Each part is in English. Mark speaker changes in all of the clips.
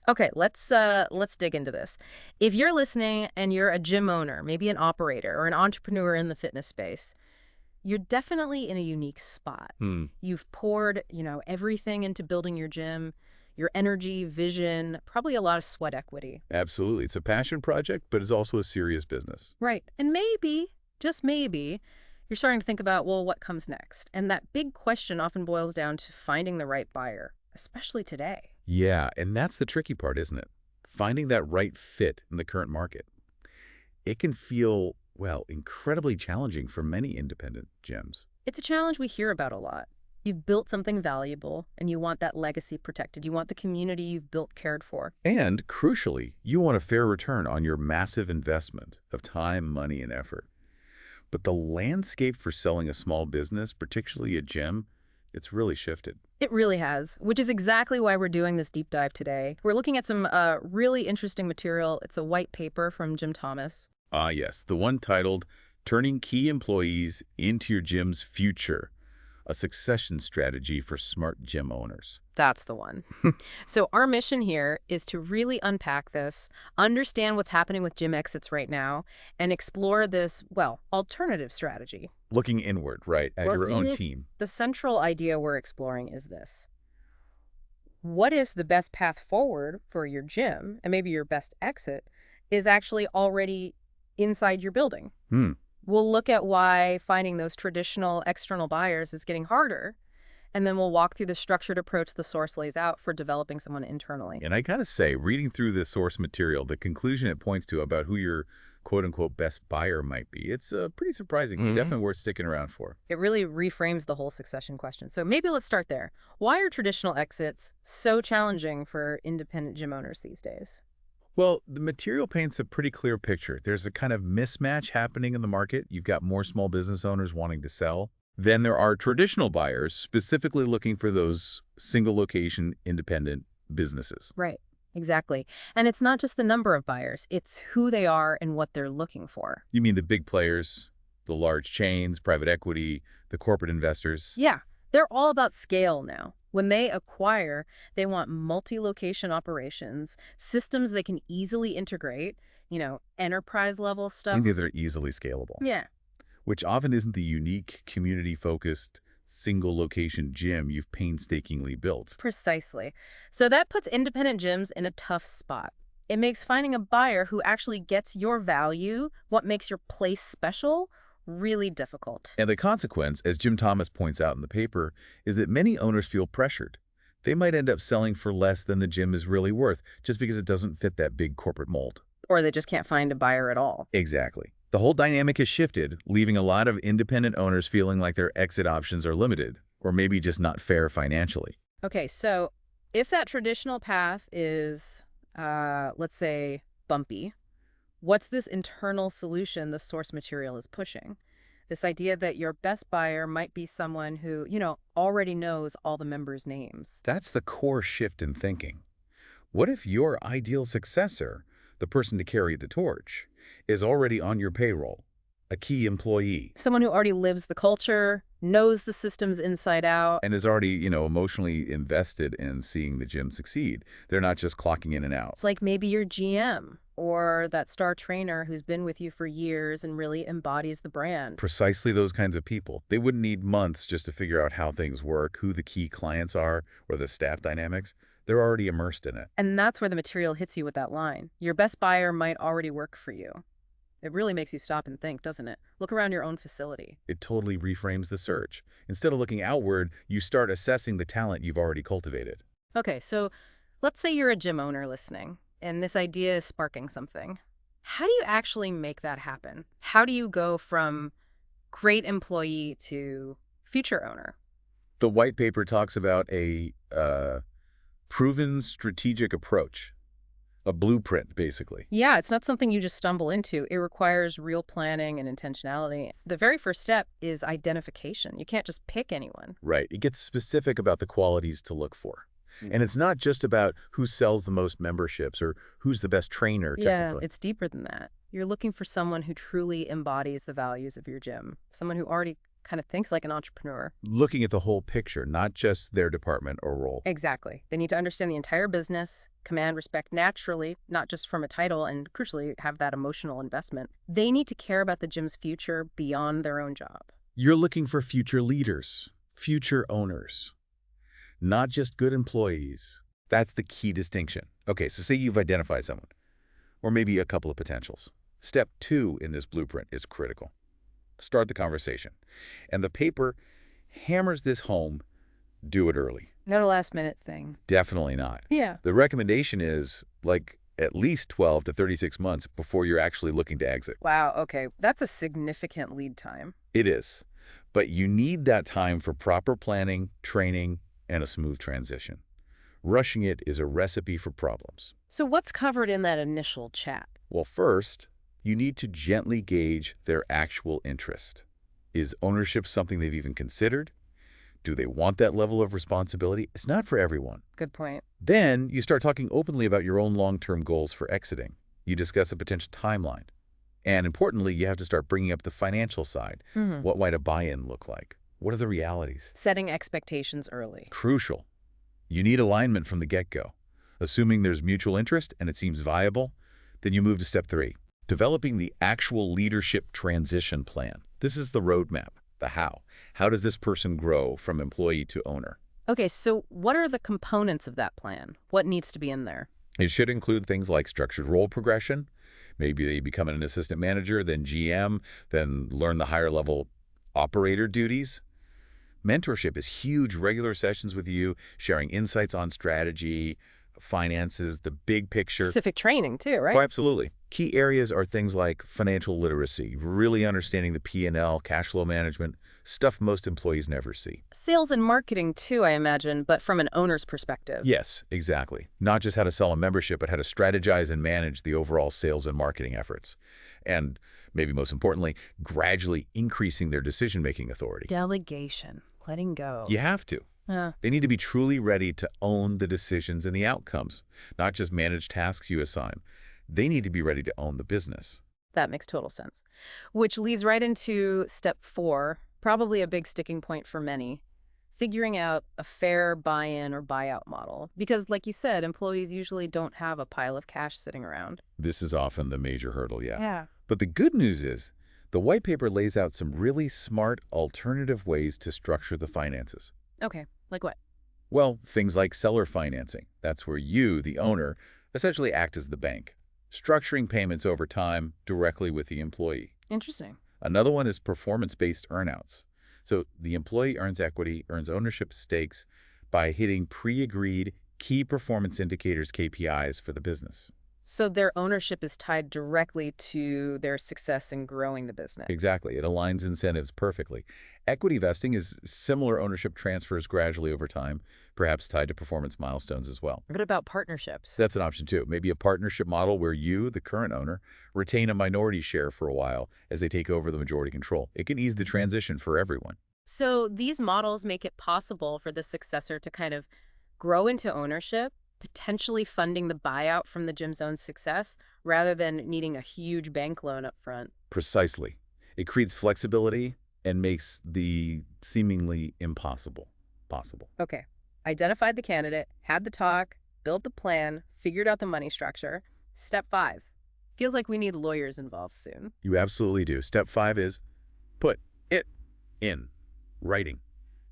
Speaker 1: Okay, let's dig into this. If you're listening and you're a gym owner, maybe an operator or an entrepreneur in the fitness space, you're definitely in a unique spot.
Speaker 2: Hmm.
Speaker 1: You've poured, everything into building your gym, your energy, vision, probably a lot of sweat equity.
Speaker 2: Absolutely. It's a passion project, but it's also a serious business.
Speaker 1: Right. And maybe, just maybe, you're starting to think about, well, what comes next? And that big question often boils down to finding the right buyer, especially today.
Speaker 2: Yeah, and that's the tricky part, isn't it? Finding that right fit in the current market. It can feel, well, incredibly challenging for many independent gyms.
Speaker 1: It's a challenge we hear about a lot. You've built something valuable and you want that legacy protected. You want the community you've built cared for.
Speaker 2: And, crucially, you want a fair return on your massive investment of time, money, and effort. But the landscape for selling a small business, particularly a gym, it's really shifted.
Speaker 1: It really has, which is exactly why we're doing this deep dive today. We're looking at some really interesting material. It's a white paper from jthomas.
Speaker 2: Ah, yes, the one titled Turning Key Employees into Your Gym's Future, a succession strategy for smart gym owners.
Speaker 1: That's the one. So our mission here is to really unpack this, understand what's happening with gym exits right now, and explore this, well, alternative strategy.
Speaker 2: Looking inward, right, at
Speaker 1: Well,
Speaker 2: your own
Speaker 1: see,
Speaker 2: team.
Speaker 1: the central idea we're exploring is this. What if the best path forward for your gym, and maybe your best exit, is actually already inside your building?
Speaker 2: Hmm.
Speaker 1: We'll look at why finding those traditional external buyers is getting harder, and then we'll walk through the structured approach the source lays out for developing someone internally.
Speaker 2: And I gotta say, reading through this source material, the conclusion it points to about who your quote-unquote best buyer might be, it's pretty surprising. Definitely worth sticking around for.
Speaker 1: It really reframes the whole succession question. So maybe let's start there. Why are traditional exits so challenging for independent gym owners these days?
Speaker 2: Well, the material paints a pretty clear picture. There's a kind of mismatch happening in the market. You've got more small business owners wanting to sell. Then there are traditional buyers specifically looking for those single-location independent businesses.
Speaker 1: Right, exactly. And it's not just the number of buyers, it's who they are and what they're looking for.
Speaker 2: You mean the big players, the large chains, private equity, the corporate investors?
Speaker 1: Yeah, they're all about scale now. When they acquire, they want multi-location operations, systems they can easily integrate, enterprise-level stuff.
Speaker 2: And they're easily scalable,
Speaker 1: Yeah,
Speaker 2: which often isn't the unique, community-focused, single-location gym you've painstakingly built.
Speaker 1: precisely. So that puts independent gyms in a tough spot. It makes finding a buyer who actually gets your value, what makes your place special, really difficult.
Speaker 2: And the consequence, as jthomas points out in the paper, is that many owners feel pressured. They might end up selling for less than the gym is really worth just because it doesn't fit that big corporate mold.
Speaker 1: Or they just can't find a buyer at all.
Speaker 2: Exactly. The whole dynamic has shifted, leaving a lot of independent owners feeling like their exit options are limited, or maybe just not fair financially.
Speaker 1: Okay, so if that traditional path is, let's say, bumpy, what's this internal solution the source material is pushing? This idea that your best buyer might be someone who, already knows all the members' names.
Speaker 2: That's the core shift in thinking. What if your ideal successor, the person to carry the torch, is already on your payroll, a key employee,
Speaker 1: Someone who already lives the culture, knows the systems inside out.
Speaker 2: and is already, emotionally invested in seeing the gym succeed? They're not just clocking in and out.
Speaker 1: It's like maybe your GM or that star trainer who's been with you for years and really embodies the brand.
Speaker 2: Precisely those kinds of people. They wouldn't need months just to figure out how things work, who the key clients are, or the staff dynamics. They're already immersed in it.
Speaker 1: And that's where the material hits you with that line. Your best buyer might already work for you. It really makes you stop and think, doesn't it? Look around your own facility.
Speaker 2: It totally reframes the search. Instead of looking outward, you start assessing the talent you've already cultivated.
Speaker 1: Okay, so let's say you're a gym owner listening, and this idea is sparking something. How do you actually make that happen? How do you go from great employee to future owner?
Speaker 2: The white paper talks about a proven strategic approach, a blueprint, basically.
Speaker 1: Yeah, it's not something you just stumble into. It requires real planning and intentionality. The very first step is identification. You can't just pick anyone.
Speaker 2: Right. It gets specific about the qualities to look for. And it's not just about who sells the most memberships or who's the best trainer,
Speaker 1: Yeah,
Speaker 2: technically.
Speaker 1: it's deeper than that. You're looking for someone who truly embodies the values of your gym, someone who already kind of thinks like an entrepreneur.
Speaker 2: Looking at the whole picture, not just their department or role.
Speaker 1: Exactly. They need to understand the entire business, command respect naturally, not just from a title, and crucially, have that emotional investment. They need to care about the gym's future beyond their own job.
Speaker 2: You're looking for future leaders, future owners, not just good employees. That's the key distinction. Okay, so say you've identified someone, or maybe a couple of potentials. Step 2 in this blueprint is critical. Start the conversation. And the paper hammers this home. Do it early.
Speaker 1: Not a last-minute thing.
Speaker 2: Definitely not.
Speaker 1: Yeah.
Speaker 2: The recommendation is at least 12 to 36 months before you're actually looking to exit.
Speaker 1: Wow, okay. That's a significant lead time.
Speaker 2: It is. But you need that time for proper planning, training, and a smooth transition. Rushing it is a recipe for problems.
Speaker 1: So what's covered in that initial chat?
Speaker 2: Well, first, you need to gently gauge their actual interest. Is ownership something they've even considered? Do they want that level of responsibility? It's not for everyone.
Speaker 1: Good point.
Speaker 2: Then you start talking openly about your own long-term goals for exiting. You discuss a potential timeline. And importantly, you have to start bringing up the financial side. What might a buy-in look like? What are the realities?
Speaker 1: Setting expectations early.
Speaker 2: Crucial. You need alignment from the get-go. Assuming there's mutual interest and it seems viable, then you move to step 3. Developing the actual leadership transition plan. This is the roadmap, the how. How does this person grow from employee to owner?
Speaker 1: Okay, so what are the components of that plan? What needs to be in there?
Speaker 2: It should include things like structured role progression. Maybe they become an assistant manager, then GM, then learn the higher level operator duties. Mentorship is huge, regular sessions with you, sharing insights on strategy, finances, the big picture.
Speaker 1: Specific training too, right?
Speaker 2: Oh, absolutely. Key areas are things like financial literacy, really understanding the P&L, cash flow management, stuff most employees never see.
Speaker 1: Sales and marketing too, I imagine, but from an owner's perspective.
Speaker 2: Yes, exactly. Not just how to sell a membership, but how to strategize and manage the overall sales and marketing efforts. And maybe most importantly, gradually increasing their decision-making authority.
Speaker 1: Delegation, letting go.
Speaker 2: You have to. They need to be truly ready to own the decisions and the outcomes, not just manage tasks you assign. They need to be ready to own the business.
Speaker 1: That makes total sense. Which leads right into step 4, probably a big sticking point for many, figuring out a fair buy-in or buyout model. Because like you said, employees usually don't have a pile of cash sitting around.
Speaker 2: This is often the major hurdle, yeah.
Speaker 1: Yeah.
Speaker 2: But the good news is, the white paper lays out some really smart alternative ways to structure the finances.
Speaker 1: Okay, like what?
Speaker 2: Well, things like seller financing. That's where you, the owner, essentially act as the bank, structuring payments over time directly with the employee.
Speaker 1: Interesting.
Speaker 2: Another one is performance-based earnouts. So the employee earns equity, earns ownership stakes by hitting pre-agreed key performance indicators, KPIs, for the business.
Speaker 1: So their ownership is tied directly to their success in growing the business.
Speaker 2: Exactly. It aligns incentives perfectly. Equity vesting is similar ownership transfers gradually over time, perhaps tied to performance milestones as well.
Speaker 1: What about partnerships?
Speaker 2: That's an option too. Maybe a partnership model where you, the current owner, retain a minority share for a while as they take over the majority control. It can ease the transition for everyone.
Speaker 1: So these models make it possible for the successor to kind of grow into ownership, potentially funding the buyout from the gym's own success, rather than needing a huge bank loan up front.
Speaker 2: Precisely. It creates flexibility and makes the seemingly impossible possible.
Speaker 1: Okay. Identified the candidate, had the talk, built the plan, figured out the money structure. Step 5. Feels like we need lawyers involved soon.
Speaker 2: You absolutely do. Step 5 is put it in writing.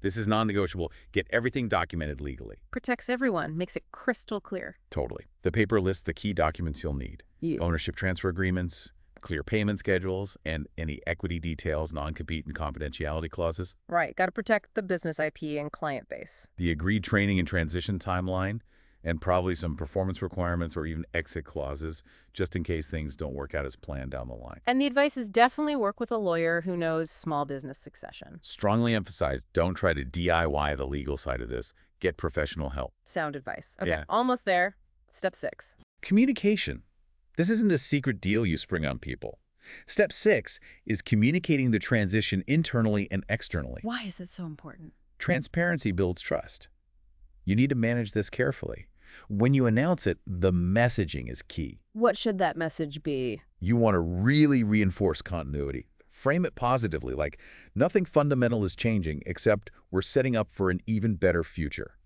Speaker 2: This is non-negotiable. Get everything documented legally.
Speaker 1: Protects everyone, makes it crystal clear.
Speaker 2: Totally. The paper lists the key documents you'll need. Ownership transfer agreements, clear payment schedules, and any equity details, non-compete and confidentiality clauses.
Speaker 1: Right. Got to protect the business IP and client base.
Speaker 2: The agreed training and transition timeline, and probably some performance requirements or even exit clauses, just in case things don't work out as planned down the line.
Speaker 1: And the advice is definitely work with a lawyer who knows small business succession.
Speaker 2: Strongly emphasize, don't try to DIY the legal side of this. Get professional help.
Speaker 1: Sound advice. Okay,
Speaker 2: Yeah.
Speaker 1: almost there. Step 6.
Speaker 2: Communication. This isn't a secret deal you spring on people. Step 6 is communicating the transition internally and externally.
Speaker 1: Why is that so important?
Speaker 2: Transparency builds trust. You need to manage this carefully. When you announce it, the messaging is key.
Speaker 1: What should that message be?
Speaker 2: You want to really reinforce continuity. Frame it positively, like nothing fundamental is changing except we're setting up for an even better future.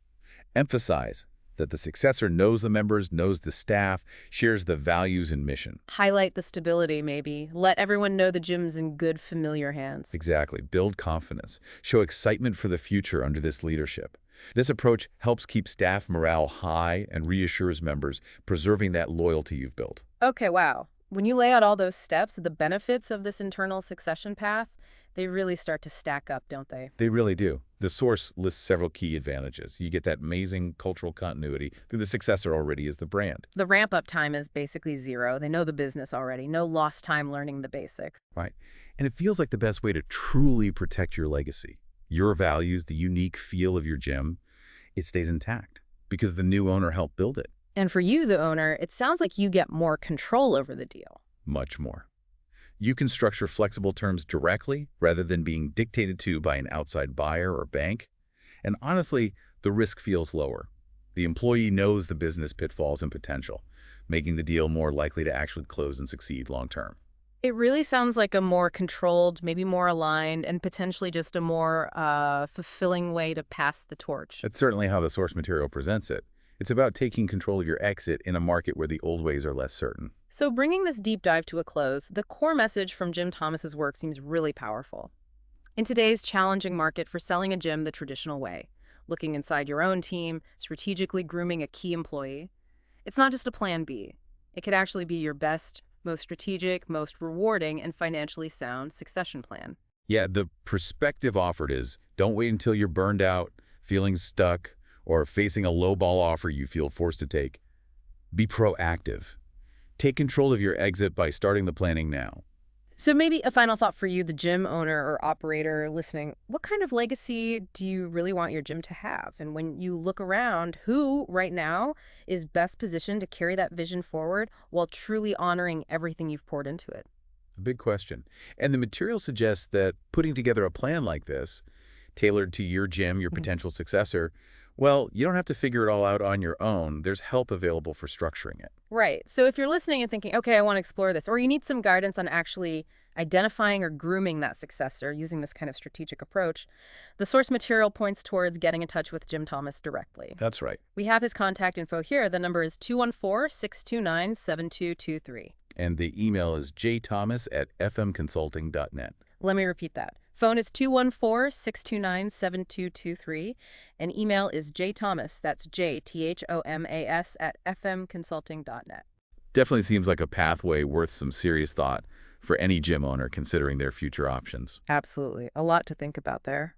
Speaker 2: Emphasize that the successor knows the members, knows the staff, shares the values and mission.
Speaker 1: Highlight the stability, maybe. Let everyone know the gym's in good, familiar hands.
Speaker 2: Exactly. Build confidence. Show excitement for the future under this leadership. This approach helps keep staff morale high and reassures members, preserving that loyalty you've built.
Speaker 1: Okay, wow. When you lay out all those steps, the benefits of this internal succession path, they really start to stack up, don't they?
Speaker 2: They really do. The source lists several key advantages. You get that amazing cultural continuity that the successor already is the brand.
Speaker 1: The ramp-up time is basically zero. They know the business already. No lost time learning the basics.
Speaker 2: Right. And it feels like the best way to truly protect your legacy. Your values, the unique feel of your gym, it stays intact because the new owner helped build it.
Speaker 1: And for you, the owner, it sounds like you get more control over the deal.
Speaker 2: Much more. You can structure flexible terms directly rather than being dictated to by an outside buyer or bank. And honestly, the risk feels lower. The employee knows the business pitfalls and potential, making the deal more likely to actually close and succeed long term.
Speaker 1: It really sounds like a more controlled, maybe more aligned, and potentially just a more fulfilling way to pass the torch.
Speaker 2: That's certainly how the source material presents it. It's about taking control of your exit in a market where the old ways are less certain.
Speaker 1: So bringing this deep dive to a close, the core message from Jim Thomas's work seems really powerful. In today's challenging market for selling a gym the traditional way, looking inside your own team, strategically grooming a key employee, it's not just a plan B. It could actually be your best, most strategic, most rewarding, and financially sound succession plan.
Speaker 2: Yeah, the perspective offered is don't wait until you're burned out, feeling stuck, or facing a low-ball offer you feel forced to take. Be proactive. Take control of your exit by starting the planning now.
Speaker 1: So maybe a final thought for you, the gym owner or operator listening. What kind of legacy do you really want your gym to have? And when you look around, who right now is best positioned to carry that vision forward while truly honoring everything you've poured into it?
Speaker 2: A big question. And the material suggests that putting together a plan like this, tailored to your gym, your potential successor, well, you don't have to figure it all out on your own. There's help available for structuring it.
Speaker 1: Right. So if you're listening and thinking, okay, I want to explore this, or you need some guidance on actually identifying or grooming that successor using this kind of strategic approach, the source material points towards getting in touch with Jim Thomas directly.
Speaker 2: That's right.
Speaker 1: We have his contact info here. The number is 214-629-7223.
Speaker 2: And the email is jthomas@fmconsulting.net.
Speaker 1: Let me repeat that. Phone is 214-629-7223, and email is jthomas, that's jthomas @fmconsulting.net.
Speaker 2: Definitely seems like a pathway worth some serious thought for any gym owner considering their future options.
Speaker 1: Absolutely. A lot to think about there.